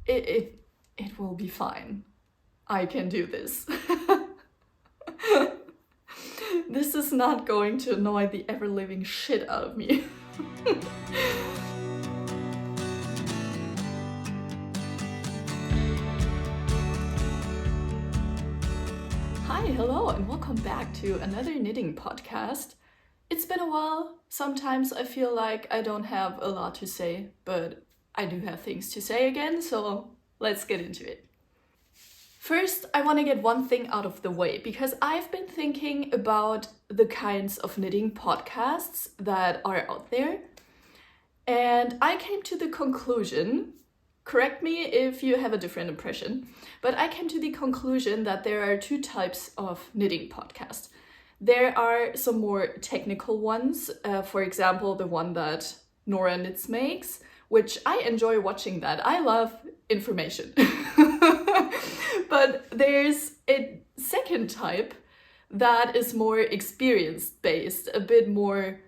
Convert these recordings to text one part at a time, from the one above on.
it will be fine. I can do this. This is not going to annoy the ever-living shit out of me. Hi, hello, and welcome back to another knitting podcast. It's been a while. Sometimes I feel like I don't have a lot to say, but I do have things to say again, so let's get into it. First, I want to get one thing out of the way, because I've been thinking about the kinds of knitting podcasts that are out there, and I came to the conclusion, correct me if you have a different impression, but I came to the conclusion that there are two types of knitting podcasts. There are some more technical ones, for example, the one that Nora Knits makes, which I enjoy watching that. I love information. But there's a second type that is more experience-based, a bit more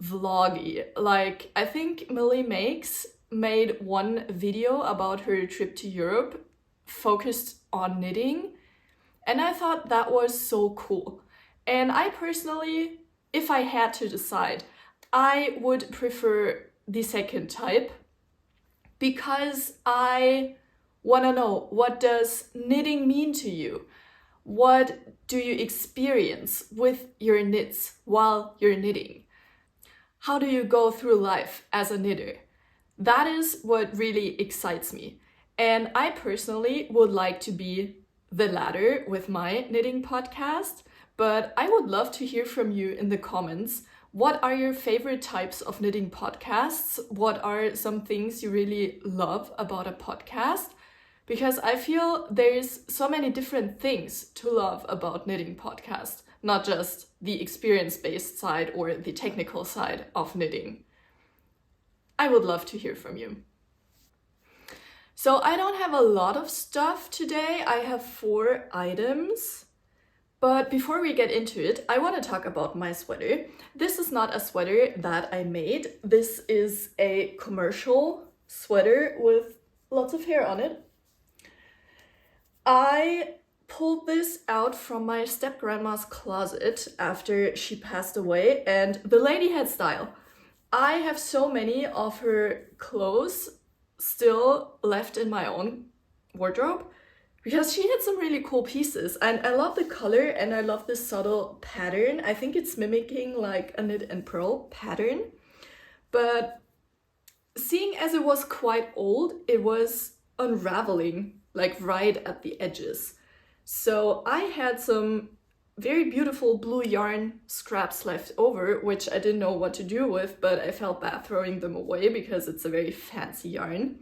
vloggy. Like, I think Millie Makes made one video about her trip to Europe focused on knitting, and I thought that was so cool. And I personally, if I had to decide, I would prefer the second type, because I want to know, what does knitting mean to you? What do you experience with your knits while you're knitting? How do you go through life as a knitter? That is what really excites me. And I personally would like to be the latter with my knitting podcast, but I would love to hear from you in the comments. What are your favorite types of knitting podcasts? What are some things you really love about a podcast? Because I feel there's so many different things to love about knitting podcasts, not just the experience-based side or the technical side of knitting. I would love to hear from you. So I don't have a lot of stuff today. I have 4 items. But before we get into it, I want to talk about my sweater. This is not a sweater that I made. This is a commercial sweater with lots of hair on it. I pulled this out from my step-grandma's closet after she passed away, and the lady had style. I have so many of her clothes still left in my own wardrobe, because she had some really cool pieces, and I love the color and I love the subtle pattern. I think it's mimicking like a knit and purl pattern, but seeing as it was quite old, it was unraveling like right at the edges. So I had some very beautiful blue yarn scraps left over, which I didn't know what to do with, but I felt bad throwing them away because it's a very fancy yarn.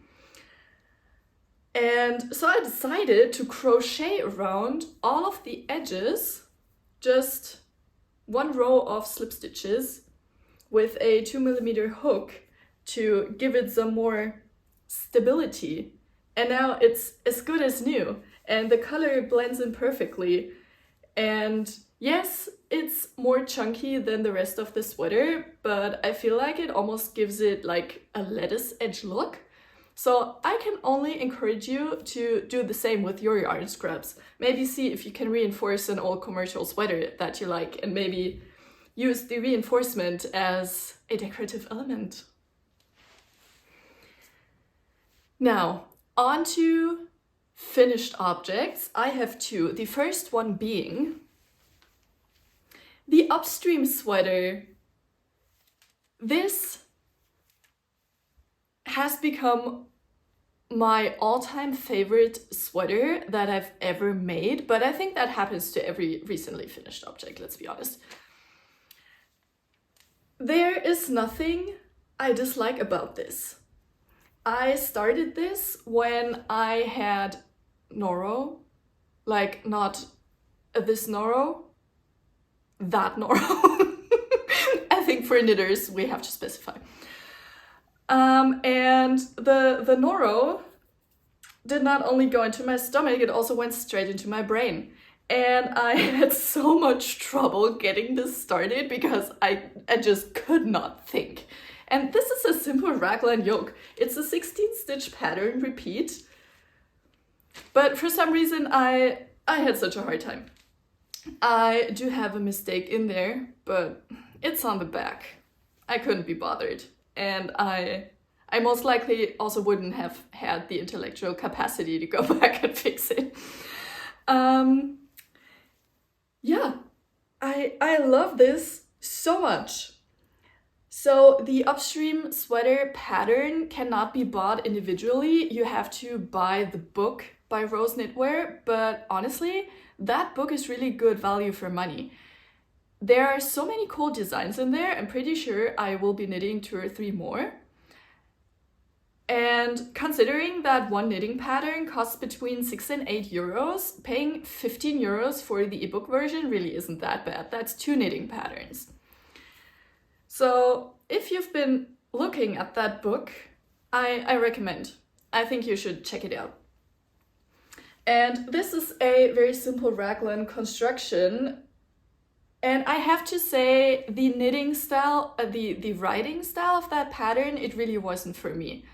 And so I decided to crochet around all of the edges, just one row of slip stitches with a 2mm hook to give it some more stability. And now it's as good as new, and the color blends in perfectly. And yes, it's more chunky than the rest of the sweater, but I feel like it almost gives it like a lettuce edge look. So I can only encourage you to do the same with your yarn scraps. Maybe see if you can reinforce an old commercial sweater that you like, and maybe use the reinforcement as a decorative element. Now, on to finished objects. I have 2. The first one being the Upstream Sweater. This has become my all-time favorite sweater that I've ever made, but I think that happens to every recently finished object, let's be honest. There is nothing I dislike about this. I started this when I had Noro, like not this Noro, that Noro. I think for knitters we have to specify. And the Noro did not only go into my stomach, it also went straight into my brain. And I had so much trouble getting this started because I just could not think. And this is a simple raglan yoke. It's a 16 stitch pattern repeat. But for some reason, I had such a hard time. I do have a mistake in there, but it's on the back. I couldn't be bothered. And I most likely also wouldn't have had the intellectual capacity to go back and fix it. Yeah, I love this so much. So the Upstream Sweater pattern cannot be bought individually. You have to buy the book by Rose Knitwear, but honestly, that book is really good value for money. There are so many cool designs in there. I'm pretty sure I will be knitting 2 or 3 more. And considering that one knitting pattern costs between 6 and 8 euros, paying 15 euros for the ebook version really isn't that bad. That's 2 knitting patterns. So if you've been looking at that book, I recommend. I think you should check it out. And this is a very simple raglan construction. And I have to say, the knitting style, the writing style of that pattern, it really wasn't for me.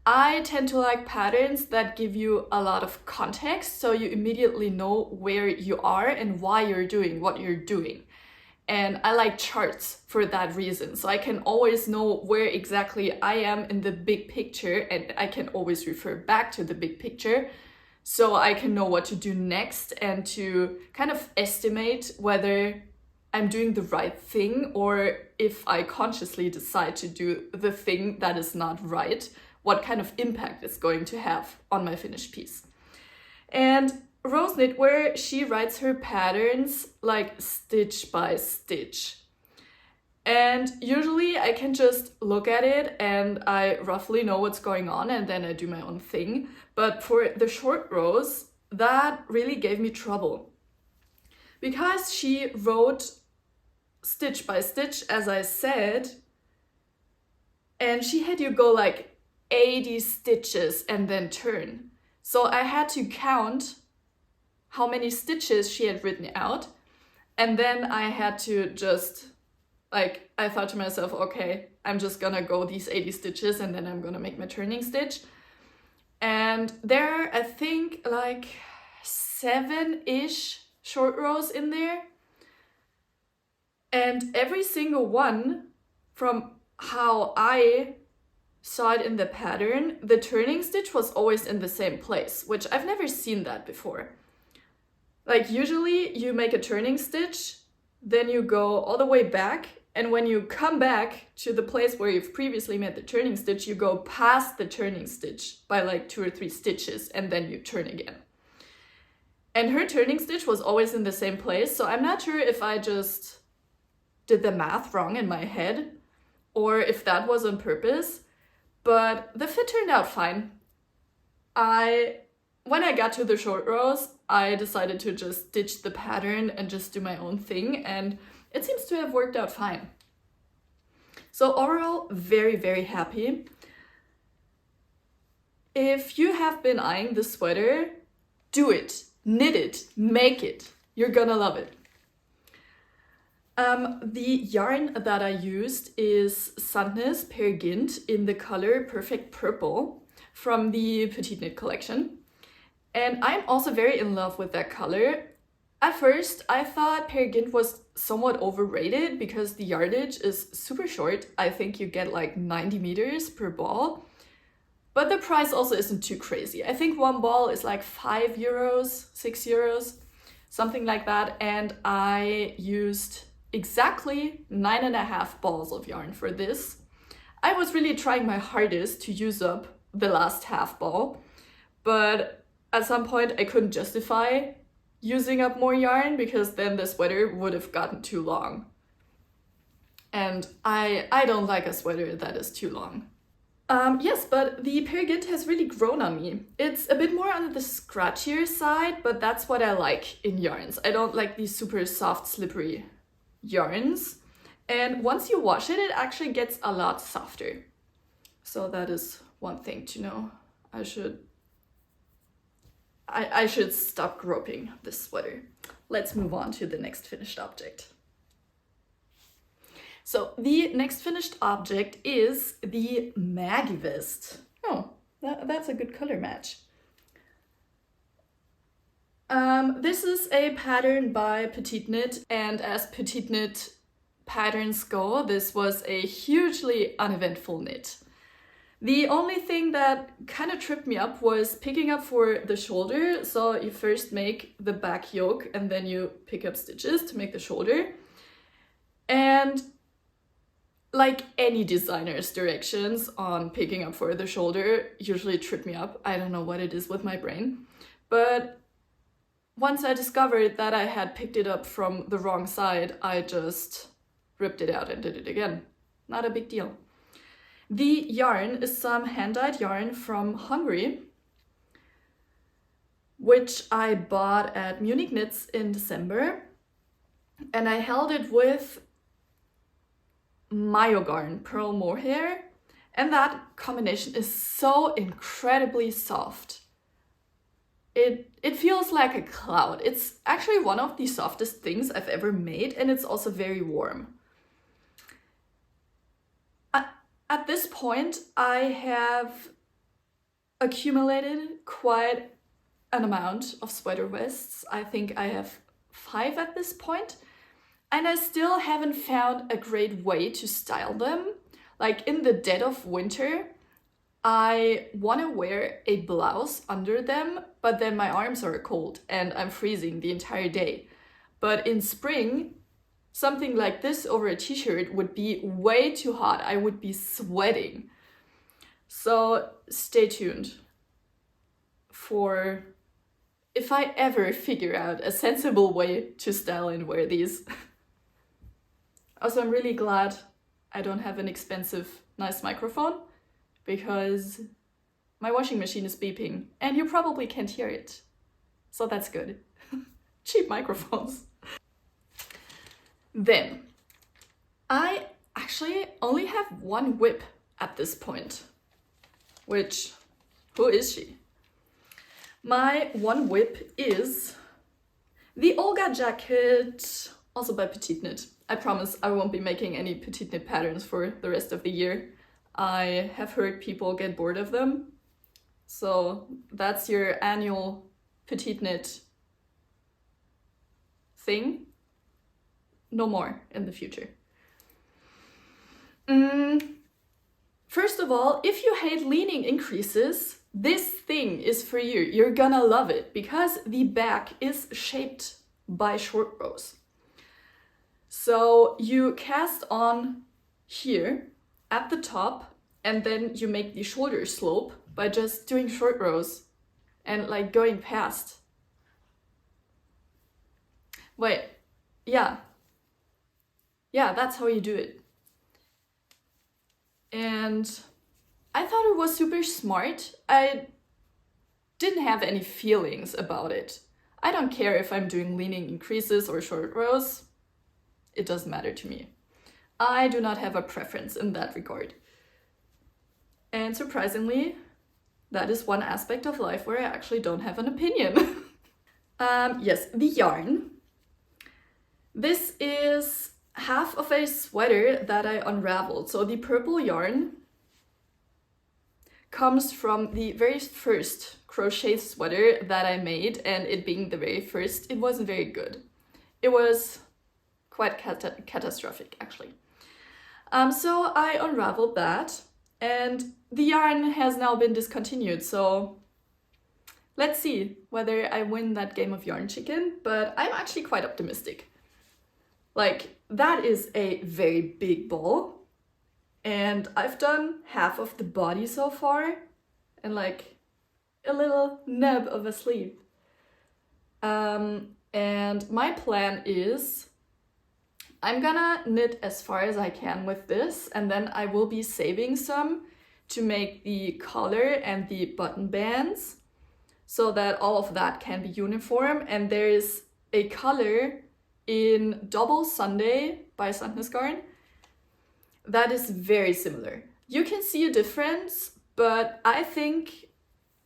I tend to like patterns that give you a lot of context, so you immediately know where you are and why you're doing what you're doing. And I like charts for that reason, so I can always know where exactly I am in the big picture, and I can always refer back to the big picture, so I can know what to do next and to kind of estimate whether I'm doing the right thing or if I consciously decide to do the thing that is not right, what kind of impact it's going to have on my finished piece. And Rose Knitwear, she writes her patterns like stitch by stitch. And usually I can just look at it and I roughly know what's going on and then I do my own thing. But for the short rows, that really gave me trouble. Because she wrote stitch by stitch, as I said, and she had you go like 80 stitches and then turn. So I had to count how many stitches she had written out, and then I had to just, like, I thought to myself, okay, I'm just gonna go these 80 stitches and then I'm gonna make my turning stitch. And there are, I think, like 7-ish short rows in there. And every single one, from how I saw it in the pattern, the turning stitch was always in the same place, which I've never seen that before. Like usually you make a turning stitch, then you go all the way back, and when you come back to the place where you've previously made the turning stitch, you go past the turning stitch by like 2 or 3 stitches, and then you turn again. And her turning stitch was always in the same place, so I'm not sure if I just did the math wrong in my head, or if that was on purpose, but the fit turned out fine. When I got to the short rows, I decided to just ditch the pattern and just do my own thing, and it seems to have worked out fine. So overall, very, very happy. If you have been eyeing this sweater, do it, knit it, make it. You're gonna love it. The yarn that I used is Sandnes Peer Gynt in the color Perfect Purple from the Petite Knit collection. And I'm also very in love with that color. At first, I thought Peer Gynt was somewhat overrated because the yardage is super short. I think you get like 90 meters per ball. But the price also isn't too crazy. I think one ball is like 5 euros, 6 euros, something like that. And I used exactly 9.5 balls of yarn for this. I was really trying my hardest to use up the last half ball, but at some point I couldn't justify using up more yarn because then the sweater would have gotten too long. And I don't like a sweater that is too long. Yes, but the Peer Gynt has really grown on me. It's a bit more on the scratchier side, but that's what I like in yarns. I don't like these super soft, slippery yarns. And once you wash it, it actually gets a lot softer. So that is one thing to know. I should stop groping this sweater. Let's move on to the next finished object. So the next finished object is the Maggie Vest. Oh, that's a good color match. This is a pattern by Petite Knit, and as Petite Knit patterns go, this was a hugely uneventful knit. The only thing that kind of tripped me up was picking up for the shoulder. So you first make the back yoke and then you pick up stitches to make the shoulder. And like any designer's directions on picking up for the shoulder usually trip me up. I don't know what it is with my brain. But once I discovered that I had picked it up from the wrong side, I just ripped it out and did it again. Not a big deal. The yarn is some hand-dyed yarn from Hungary, which I bought at Munich Knits in December. And I held it with Myogarn Pearl Mohair, and that combination is so incredibly soft. It feels like a cloud. It's actually one of the softest things I've ever made, and it's also very warm. At this point, I have accumulated quite an amount of sweater vests. I think I have 5 at this point, and I still haven't found a great way to style them. Like in the dead of winter, I want to wear a blouse under them, but then my arms are cold and I'm freezing the entire day. But in spring, something like this over a t-shirt would be way too hot. I would be sweating. So stay tuned for if I ever figure out a sensible way to style and wear these. Also, I'm really glad I don't have an expensive, nice microphone because my washing machine is beeping and you probably can't hear it. So that's good. Cheap microphones. Then, I actually only have one whip at this point, which, who is she? My one whip is the Olga Jacket, also by Petite Knit. I promise I won't be making any Petite Knit patterns for the rest of the year. I have heard people get bored of them. So that's your annual Petite Knit thing. No more in the future. First of all, if you hate leaning increases, this thing is for you. You're gonna love it because the back is shaped by short rows. So you cast on here at the top and then you make the shoulder slope by just doing short rows and like going past. Wait, yeah, that's how you do it. And I thought it was super smart. I didn't have any feelings about it. I don't care if I'm doing leaning increases or short rows. It doesn't matter to me. I do not have a preference in that regard. And surprisingly, that is one aspect of life where I actually don't have an opinion. Yes, the yarn. This is half of a sweater that I unraveled. So the purple yarn comes from the very first crochet sweater that I made, and it being the very first, it wasn't very good. It was quite catastrophic, actually. So I unraveled that, and the yarn has now been discontinued, so let's see whether I win that game of yarn chicken, but I'm actually quite optimistic. Like, that is a very big ball, and I've done half of the body so far, and like a little nub of a sleeve. And my plan is I'm gonna knit as far as I can with this, and then I will be saving some to make the collar and the button bands so that all of that can be uniform. And there is a color in Double Sunday by Sandnesgarn that is very similar. You can see a difference, but I think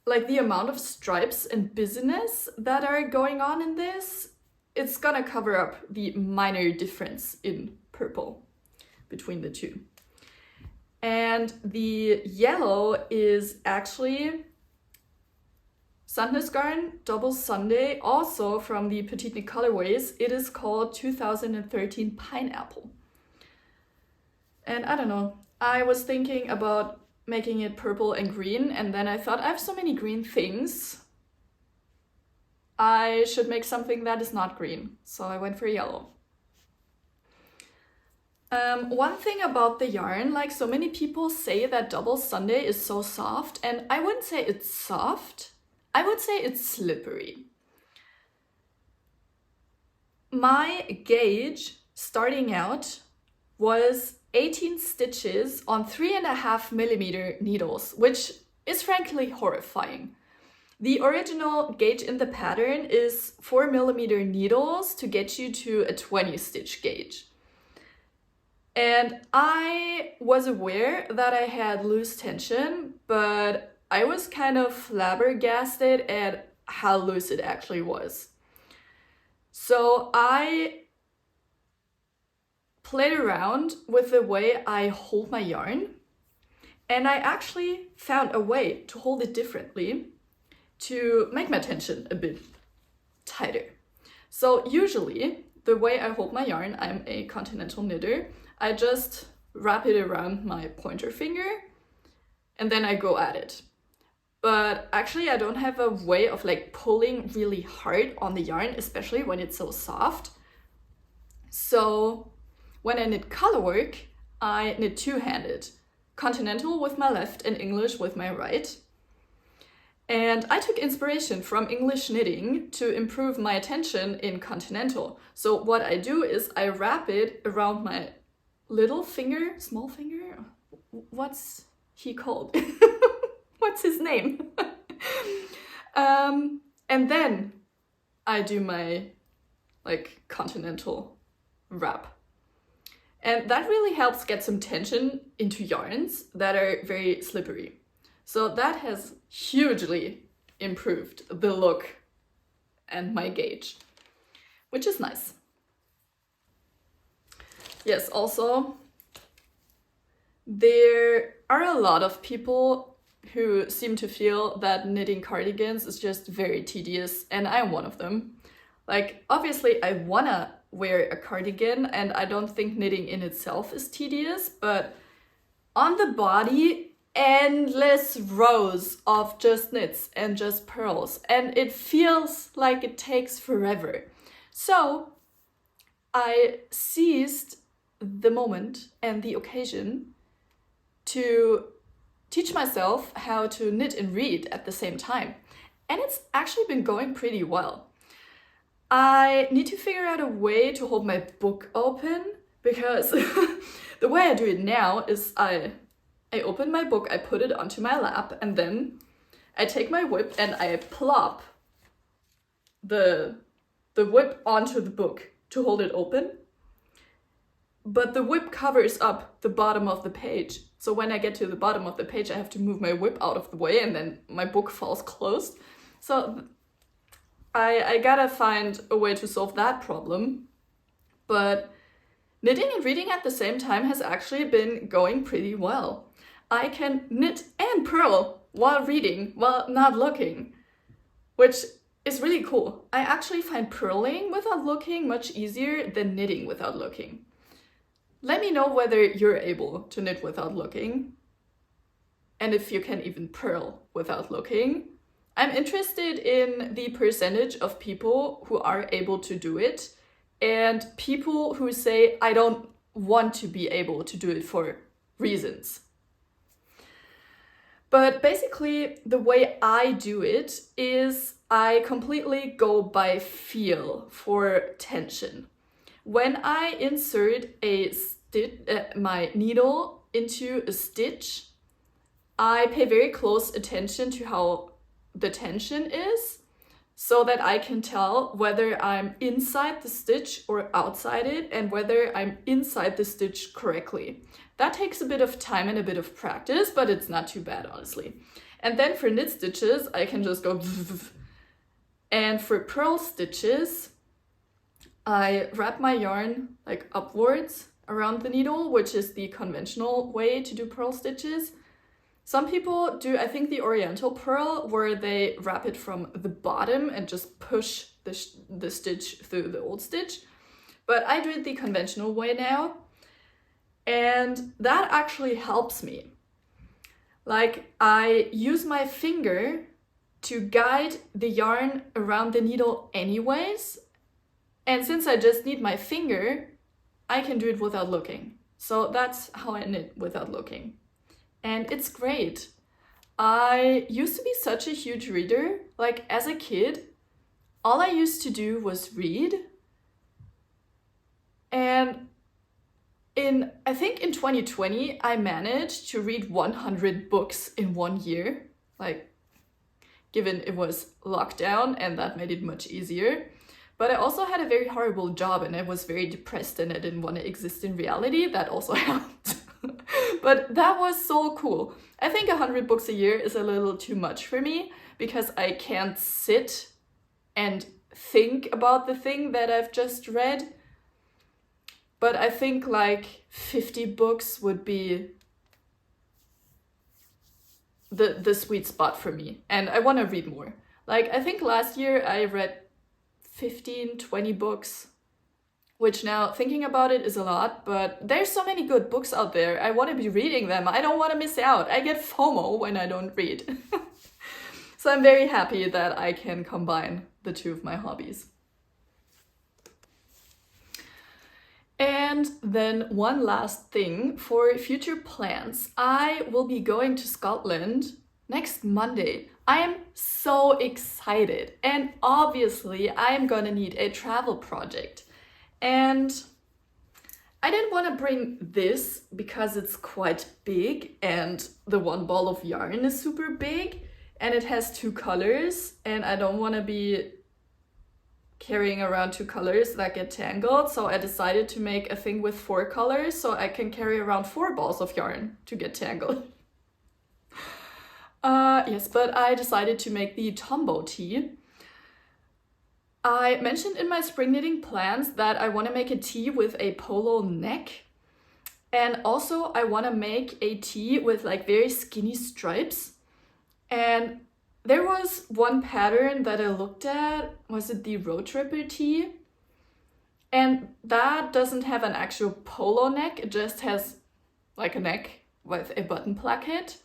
like the amount of stripes and busyness that are going on in this, it's gonna cover up the minor difference in purple between the two. And the yellow is actually Sandnes garn, double Sunday, also from the Petite Knit colorways. It is called 2013 Pineapple. And I don't know, I was thinking about making it purple and green, and then I thought I have so many green things, I should make something that is not green. So I went for yellow. One thing about the yarn, like so many people say that double Sunday is so soft, and I wouldn't say it's soft, I would say it's slippery. My gauge starting out was 18 stitches on 3.5mm needles, which is frankly horrifying. The original gauge in the pattern is 4mm needles to get you to a 20 stitch gauge. And I was aware that I had loose tension, but I was kind of flabbergasted at how loose it actually was. So I played around with the way I hold my yarn, and I actually found a way to hold it differently to make my tension a bit tighter. So usually the way I hold my yarn, I'm a continental knitter, I just wrap it around my pointer finger and then I go at it. But actually I don't have a way of like pulling really hard on the yarn, especially when it's so soft. So when I knit colorwork, I knit two-handed, continental with my left and English with my right. And I took inspiration from English knitting to improve my tension in continental. So what I do is I wrap it around my little finger, small finger, what's he called? What's his name? And then I do my like continental wrap. And that really helps get some tension into yarns that are very slippery. So that has hugely improved the look and my gauge, which is nice. Yes, also, there are a lot of people who seem to feel that knitting cardigans is just very tedious, and I'm one of them. Like, obviously I wanna wear a cardigan, and I don't think knitting in itself is tedious, but on the body, endless rows of just knits and just purls, and it feels like it takes forever. So I seized the moment and the occasion to teach myself how to knit and read at the same time. And it's actually been going pretty well. I need to figure out a way to hold my book open, because the way I do it now is I open my book, I put it onto my lap, and then I take my whip and I plop the whip onto the book to hold it open. But the whip covers up the bottom of the page. So when I get to the bottom of the page, I have to move my whip out of the way, and then my book falls closed. So I gotta find a way to solve that problem. But knitting and reading at the same time has actually been going pretty well. I can knit and purl while reading, while not looking, which is really cool. I actually find purling without looking much easier than knitting without looking. Let me know whether you're able to knit without looking, and if you can even purl without looking. I'm interested in the percentage of people who are able to do it, and people who say, I don't want to be able to do it for reasons. But basically, the way I do it is I completely go by feel for tension. When I insert my needle into a stitch, I pay very close attention to how the tension is, so that I can tell whether I'm inside the stitch or outside it, and whether I'm inside the stitch correctly. That takes a bit of time and a bit of practice, but it's not too bad, honestly. And then for knit stitches, I can just go and for purl stitches, I wrap my yarn like upwards around the needle, which is the conventional way to do purl stitches. Some people do, I think, the Oriental purl, where they wrap it from the bottom and just push the stitch through the old stitch. But I do it the conventional way now, and that actually helps me. Like, I use my finger to guide the yarn around the needle anyways, and since I just need my finger, I can do it without looking. So that's how I knit without looking. And it's great. I used to be such a huge reader. Like, as a kid, all I used to do was read. And I think in 2020, I managed to read 100 books in 1 year. Like, given it was lockdown, and that made it much easier. But I also had a very horrible job, and I was very depressed, and I didn't want to exist in reality. That also helped. But that was so cool. I think 100 books a year is a little too much for me, because I can't sit and think about the thing that I've just read. But I think like 50 books would be the sweet spot for me. And I want to read more. Like, I think last year I read 15, 20 books, which now thinking about it is a lot, but there's so many good books out there. I want to be reading them. I don't want to miss out. I get FOMO when I don't read. So I'm very happy that I can combine the two of my hobbies. And then one last thing for future plans. I will be going to Scotland next Monday. I am so excited, and obviously I am gonna need a travel project. And I didn't want to bring this because it's quite big and the one ball of yarn is super big and it has 2 colors, and I don't want to be carrying around 2 colors that get tangled, so I decided to make a thing with 4 colors so I can carry around 4 balls of yarn to get tangled. Yes, but I decided to make the Tombow tee. I mentioned in my spring knitting plans that I want to make a tee with a polo neck, and also I want to make a tee with like very skinny stripes. And there was one pattern that I looked at, was it the Road Tripper tee? And that doesn't have an actual polo neck, it just has like a neck with a button placket.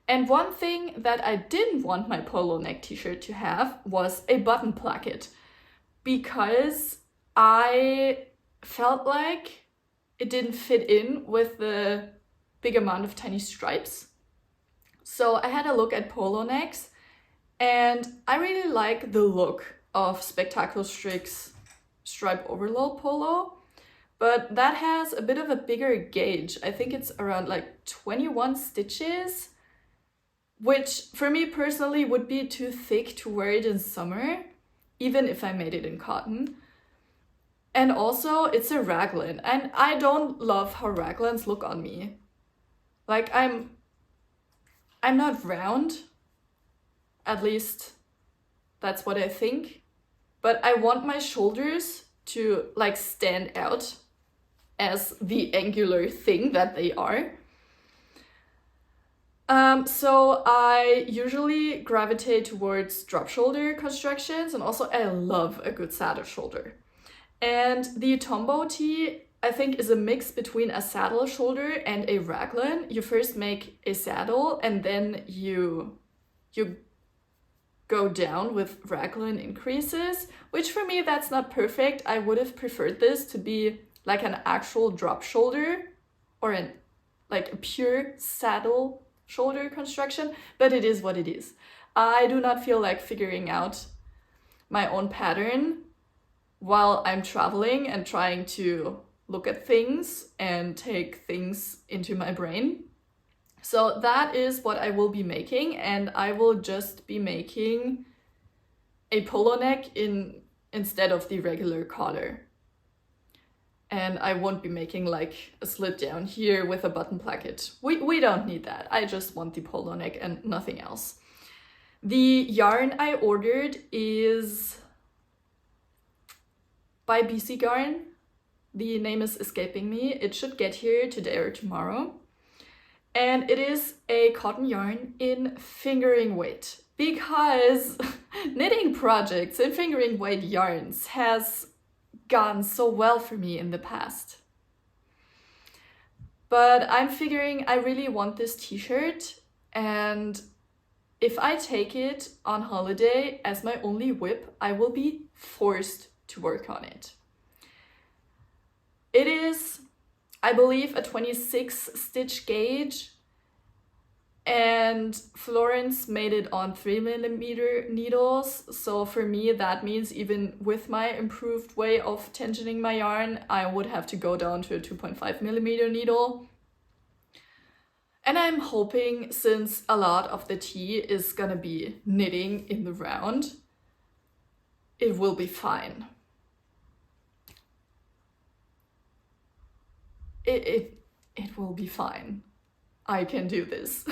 And one thing that I didn't want my polo neck t-shirt to have was a button placket, because I felt like it didn't fit in with the big amount of tiny stripes. So I had a look at polo necks, and I really like the look of Spectacle Strick's stripe overload polo, but that has a bit of a bigger gauge. I think it's around like 21 stitches, which for me personally would be too thick to wear it in summer, even if I made it in cotton. And also it's a raglan, and I don't love how raglans look on me. Like, I'm not round, at least that's what I think, but I want my shoulders to like stand out as the angular thing that they are. So I usually gravitate towards drop shoulder constructions, and also I love a good saddle shoulder. And the Tombow tee, I think, is a mix between a saddle shoulder and a raglan. You first make a saddle and then you go down with raglan increases, which for me, that's not perfect. I would have preferred this to be like an actual drop shoulder or like a pure saddle shoulder construction, but it is what it is. I do not feel like figuring out my own pattern while I'm traveling and trying to look at things and take things into my brain. So that is what I will be making, and I will just be making a polo neck instead of the regular collar. And I won't be making like a slit down here with a button placket. We don't need that. I just want the polo neck and nothing else. The yarn I ordered is by BC Garn. The name is escaping me. It should get here today or tomorrow. And it is a cotton yarn in fingering weight, because knitting projects in fingering weight yarns has gone so well for me in the past. But I'm figuring I really want this t-shirt, and if I take it on holiday as my only whip, I will be forced to work on it. It is, I believe, a 26 stitch gauge, and Florence made it on 3mm needles. So for me, that means even with my improved way of tensioning my yarn, I would have to go down to a 2.5mm needle. And I'm hoping, since a lot of the tea is gonna be knitting in the round, it will be fine. It will be fine. I can do this.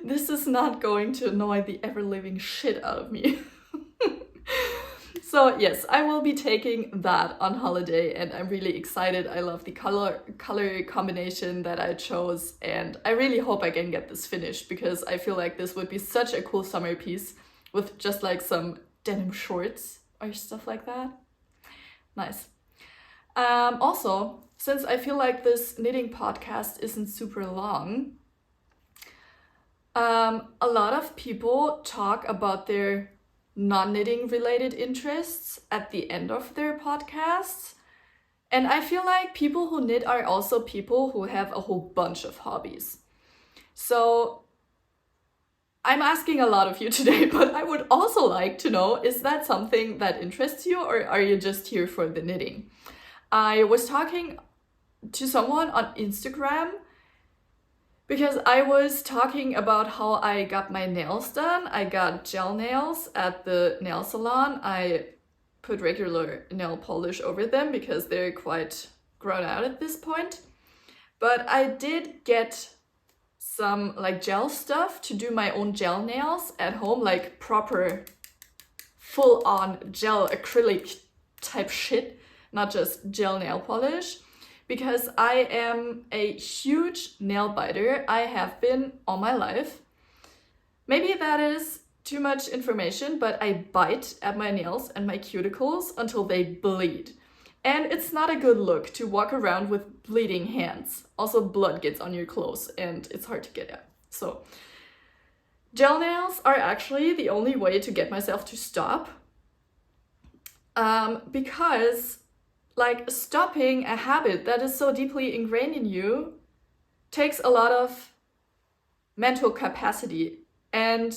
This is not going to annoy the ever-living shit out of me. So yes, I will be taking that on holiday, and I'm really excited. I love the color combination that I chose, and I really hope I can get this finished, because I feel like this would be such a cool summer piece with just like some denim shorts or stuff like that. Nice. Also, since I feel like this knitting podcast isn't super long, a lot of people talk about their non-knitting related interests at the end of their podcasts. And I feel like people who knit are also people who have a whole bunch of hobbies. So I'm asking a lot of you today, but I would also like to know, is that something that interests you, or are you just here for the knitting? I was talking to someone on Instagram because I was talking about how I got my nails done. I got gel nails at the nail salon. I put regular nail polish over them because they're quite grown out at this point. But I did get some like gel stuff to do my own gel nails at home, like proper full-on gel acrylic type shit, not just gel nail polish. Because I am a huge nail biter. I have been all my life. Maybe that is too much information, but I bite at my nails and my cuticles until they bleed. And it's not a good look to walk around with bleeding hands. Also, blood gets on your clothes and it's hard to get out. So, gel nails are actually the only way to get myself to stop. Because like stopping a habit that is so deeply ingrained in you takes a lot of mental capacity. And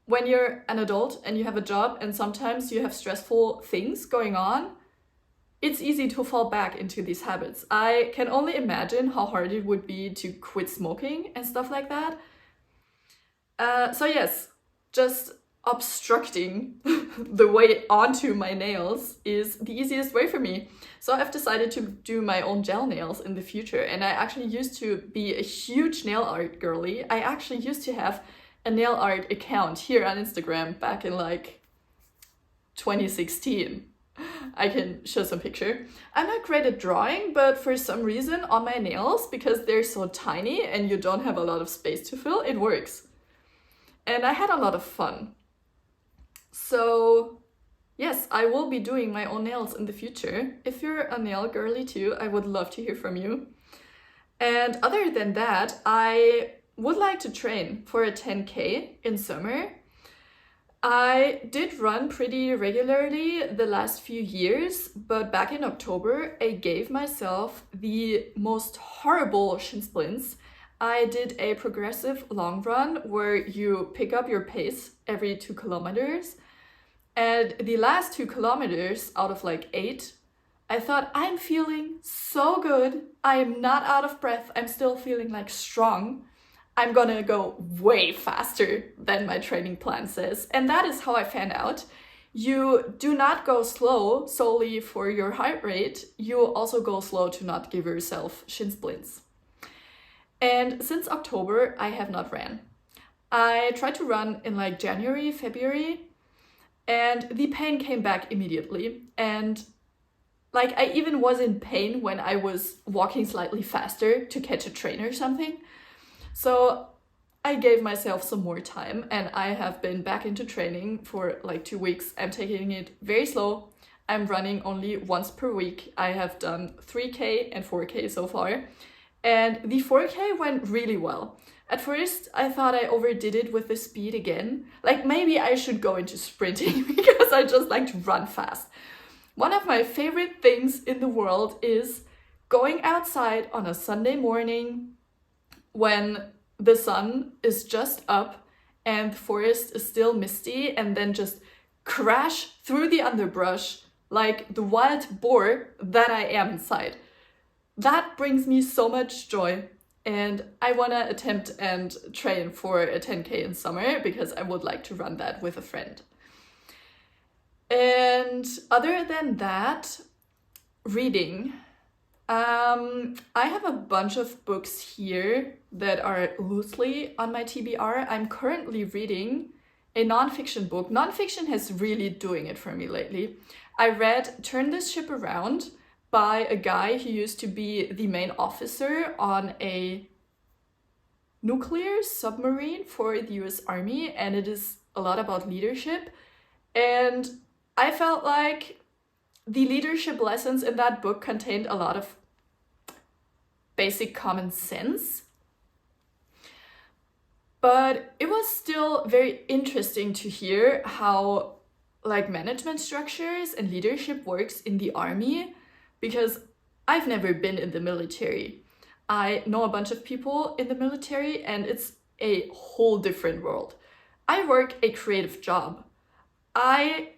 when you're an adult and you have a job and sometimes you have stressful things going on, it's easy to fall back into these habits. I can only imagine how hard it would be to quit smoking and stuff like that. So yes, just obstructing the way onto my nails is the easiest way for me. So I've decided to do my own gel nails in the future. And I actually used to be a huge nail art girly. I actually used to have a nail art account here on Instagram back in like 2016. I can show some picture. I'm not great at drawing, but for some reason on my nails, because they're so tiny and you don't have a lot of space to fill, it works. And I had a lot of fun. So yes, I will be doing my own nails in the future. If you're a nail girly too, I would love to hear from you. And other than that, I would like to train for a 10K in summer. I did run pretty regularly the last few years, but back in October, I gave myself the most horrible shin splints. I did a progressive long run where you pick up your pace every 2 kilometers. And the last 2 kilometers out of like 8, I thought, I'm feeling so good. I'm not out of breath. I'm still feeling like strong. I'm gonna go way faster than my training plan says. And that is how I found out. You do not go slow solely for your heart rate. You also go slow to not give yourself shin splints. And since October, I have not ran. I tried to run in like January, February, and the pain came back immediately. And Like, I even was in pain when I was walking slightly faster to catch a train or something. So I gave myself some more time, and I have been back into training for like 2 weeks. I'm taking it very slow. I'm running only once per week. I have done 3K and 4K so far. And the 4K went really well. At first, I thought I overdid it with the speed again. Like, maybe I should go into sprinting because I just like to run fast. One of my favorite things in the world is going outside on a Sunday morning when the sun is just up and the forest is still misty, and then just crash through the underbrush like the wild boar that I am inside. That brings me so much joy, and I want to attempt and train for a 10K in summer because I would like to run that with a friend. And other than that, reading. I have a bunch of books here that are loosely on my TBR. I'm currently reading a nonfiction book. Nonfiction has really doing it for me lately. I read Turn This Ship Around by a guy who used to be the main officer on a nuclear submarine for the US Army, and it is a lot about leadership. And I felt like the leadership lessons in that book contained a lot of basic common sense. But it was still very interesting to hear how like management structures and leadership works in the army, because I've never been in the military. I know a bunch of people in the military, and it's a whole different world. I work a creative job. I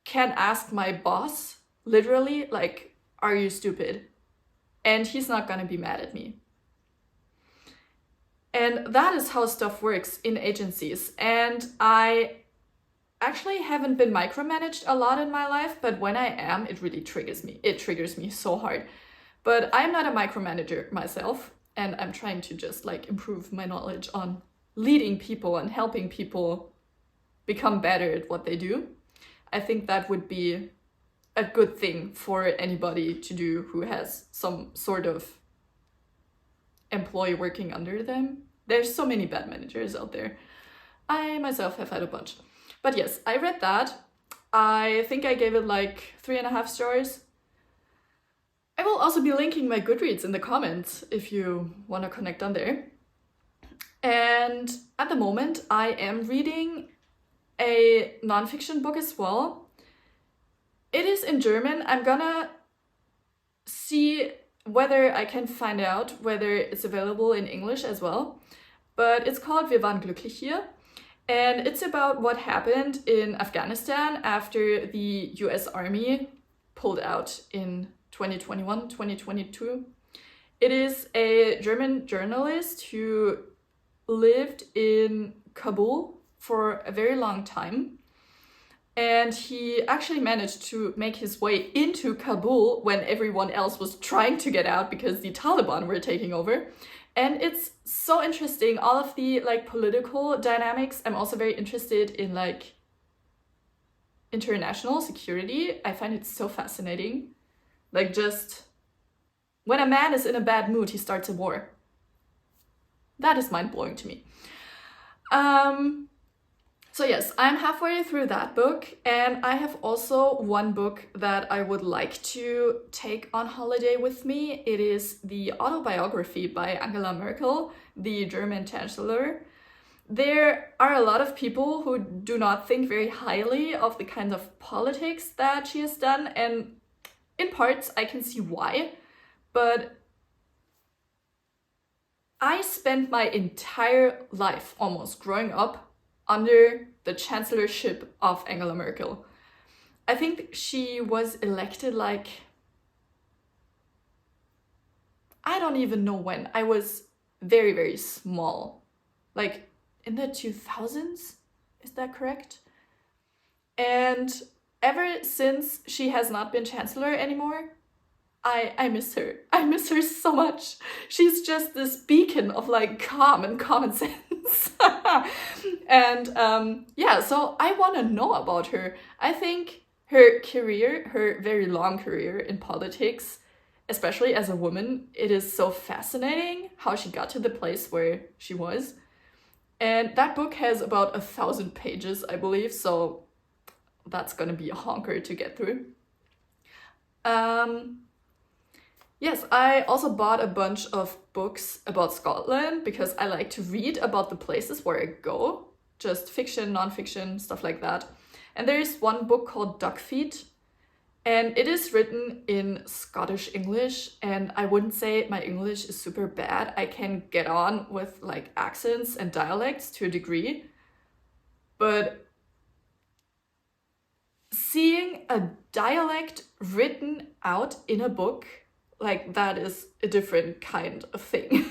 can ask my boss, literally, like, are you stupid? And he's not gonna be mad at me. And that is how stuff works in agencies. And I actually haven't been micromanaged a lot in my life, but when I am, it really triggers me. It triggers me so hard. But I'm not a micromanager myself, and I'm trying to just like improve my knowledge on leading people and helping people become better at what they do. I think that would be a good thing for anybody to do who has some sort of employee working under them. There's so many bad managers out there. I myself have had a bunch. But yes, I read that. I think I gave it like 3.5 stars. I will also be linking my Goodreads in the comments if you want to connect on there. And at the moment, I am reading a nonfiction book as well. It is in German. I'm gonna see whether I can find out whether it's available in English as well. But it's called Wir waren glücklich hier. And it's about what happened in Afghanistan after the US Army pulled out in 2021, 2022. It is a German journalist who lived in Kabul for a very long time. And he actually managed to make his way into Kabul when everyone else was trying to get out because the Taliban were taking over. And it's so interesting, all of the like political dynamics. I'm also very interested in like international security. I find it so fascinating. Like, just when a man is in a bad mood, he starts a war. That is mind-blowing to me. So yes, I'm halfway through that book, and I have also one book that I would like to take on holiday with me. It is the autobiography by Angela Merkel, the German chancellor. There are a lot of people who do not think very highly of the kind of politics that she has done, and in parts I can see why, but I spent my entire life almost growing up under the chancellorship of Angela Merkel. I think she was elected like, I don't even know when. I was very, very small. Like in the 2000s, is that correct? And ever since she has not been chancellor anymore, I miss her. I miss her so much. She's just this beacon of like calm and common sense. And yeah, so I want to know about her. I think Her career, her very long career in politics, especially as a woman, it is so fascinating how she got to the place where she was. And that book has about 1,000 pages, I believe, so that's gonna be a honker to get through. Yes, I also bought a bunch of books about Scotland because I like to read about the places where I go, just fiction, non-fiction, stuff like that. And there is one book called Duck Feet, and it is written in Scottish English, and I wouldn't say my English is super bad. I can get on with like accents and dialects to a degree, but seeing a dialect written out in a book, like that is a different kind of thing.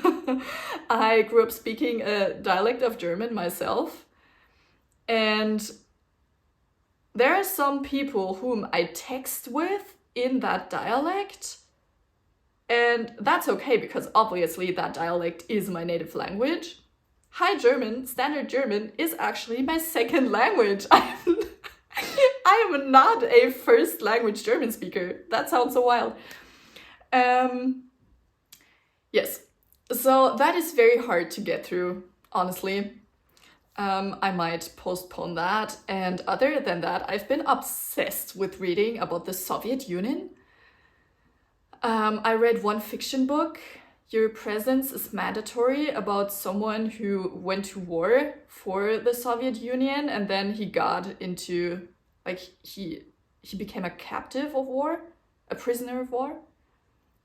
I grew up speaking a dialect of German myself, and there are some people whom I text with in that dialect, and that's okay because obviously that dialect is my native language. High German, Standard German, is actually my second language. I am not a first language German speaker. That sounds so wild. Yes, so that is very hard to get through, honestly. I might postpone that. And other than that, I've been obsessed with reading about the Soviet Union. I read one fiction book, Your Presence is Mandatory, about someone who went to war for the Soviet Union, and then he got into, like, he became a captive of war, a prisoner of war,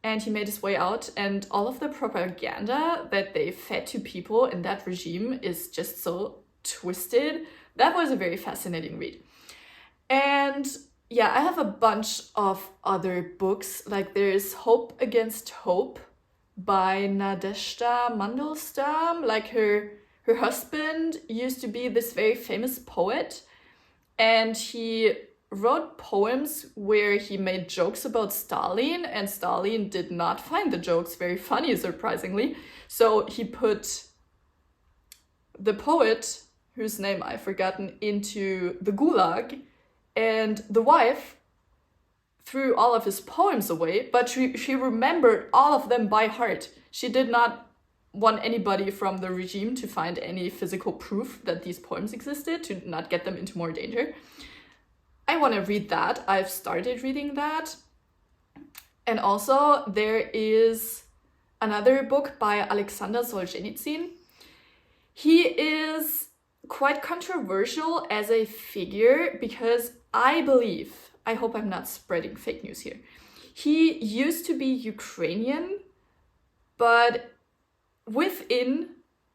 and he made his way out, and all of the propaganda that they fed to people in that regime is just so twisted. That was a very fascinating read. And yeah, I have a bunch of other books, like there's Hope Against Hope by Nadezhda Mandelstam. Like her husband used to be this very famous poet, and he wrote poems where he made jokes about Stalin, and Stalin did not find the jokes very funny, surprisingly. So he put the poet, whose name I've forgotten, into the gulag, and the wife threw all of his poems away, but she remembered all of them by heart. She did not want anybody from the regime to find any physical proof that these poems existed, to not get them into more danger. I want to read that. I've started reading that. And also there is another book by Alexander Solzhenitsyn. He is quite controversial as a figure because I believe, I hope I'm not spreading fake news here, he used to be Ukrainian, but within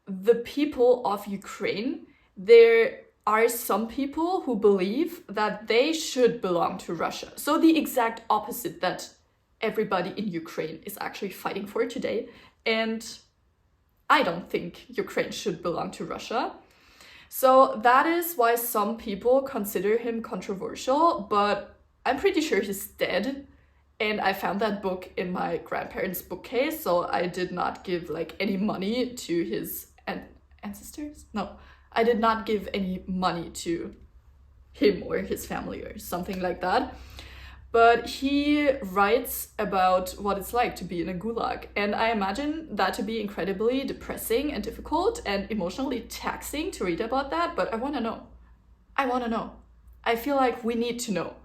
the people of Ukraine, there are some people who believe that they should belong to Russia. So the exact opposite that everybody in Ukraine is actually fighting for today. And I don't think Ukraine should belong to Russia. So that is why some people consider him controversial, but I'm pretty sure he's dead. And I found that book in my grandparents' bookcase, so I did not give like any money to his ancestors. No, I did not give any money to him or his family or something like that. But he writes about what it's like to be in a gulag. And I imagine that to be incredibly depressing and difficult and emotionally taxing to read about that. But I want to know. I want to know. I feel like we need to know.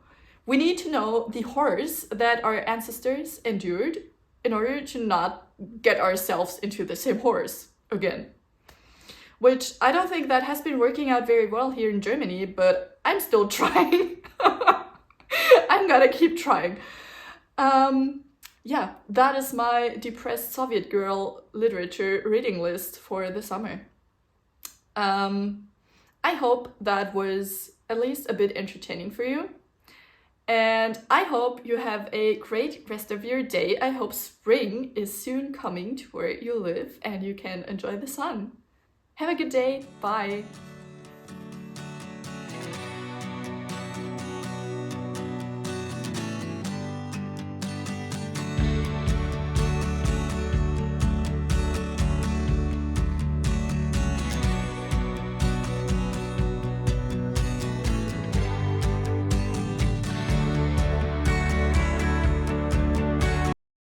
We need to know the horrors that our ancestors endured in order to not get ourselves into the same horrors again. Which I don't think that has been working out very well here in Germany, but I'm still trying. I'm gonna keep trying. Yeah, that is my depressed Soviet girl literature reading list for the summer. I hope that was at least a bit entertaining for you. And I hope you have a great rest of your day. I hope spring is soon coming to where you live and you can enjoy the sun. Have a good day. Bye.